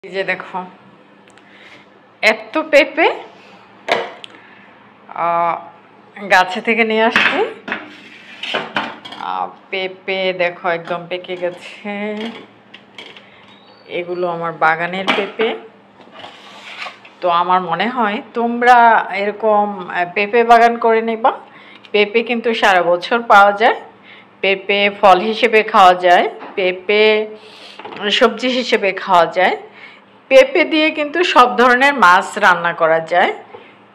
এই যে দেখো এত পেঁপে গাছে থেকে নিয়ে আসছি। পেঁপে দেখো একদম পেকে গেছে। এগুলো আমার বাগানের পেঁপে। তো আমার মনে হয় তোমরা এরকম পেঁপে বাগান করে নিবা। পেঁপে কিন্তু সারা বছর পাওয়া যায়। পেঁপে ফল হিসেবে খাওয়া যায়, পেঁপে সবজি হিসেবে খাওয়া যায়, পেঁপে দিয়ে কিন্তু সব ধরনের মাছ রান্না করা যায়,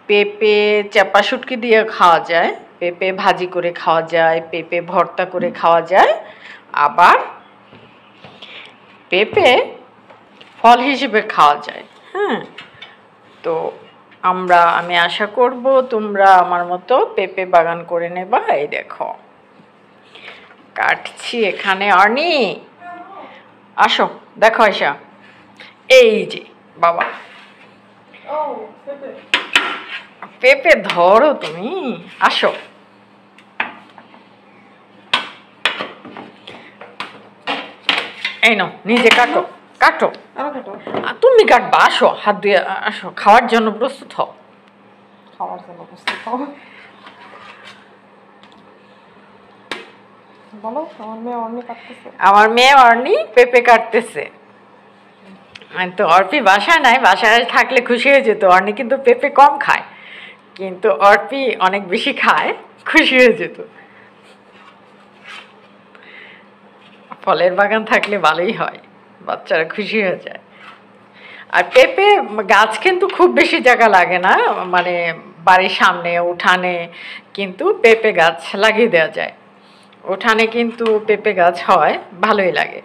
পেঁপে চাপা শুটকি দিয়ে খাওয়া যায়, পেঁপে ভাজি করে খাওয়া যায়, পেঁপে ভর্তা করে খাওয়া যায়, আবার পেঁপে ফল হিসেবে খাওয়া যায়। হ্যাঁ, তো আমি আশা করব তোমরা আমার মতো পেঁপে বাগান করে নেবা। এই দেখো কাটছি এখানে। অর্নি আসো, দেখো আয়শা, এই যে বাবা পেঁপে ধরো, তুমি আসো। এই নাও, নিজে কাটো কাটো। তুমি কাটবা, আসো, হাত দিয়ে আসো, খাওয়ার জন্য প্রস্তুত হও। খাওয়ার জন্য প্রস্তুত হও বলো। আমার মেয়ে অর্নি পেঁপে কাটতেছে। তো অর্পি বাসায় নাই, বাসায় থাকলে খুশি হয়ে যেত। অর্নি কিন্তু পেঁপে কম খায়, কিন্তু অর্পি অনেক বেশি খায়, খুশি হয়ে যেত। ফলের বাগান থাকলে ভালোই হয়, বাচ্চারা খুশি হয়ে যায়। আর পেঁপে গাছ কিন্তু খুব বেশি জায়গা লাগে না, মানে বাড়ির সামনে উঠানে কিন্তু পেঁপে গাছ লাগিয়ে দেওয়া যায়। উঠানে কিন্তু পেঁপে গাছ হয়, ভালোই লাগে।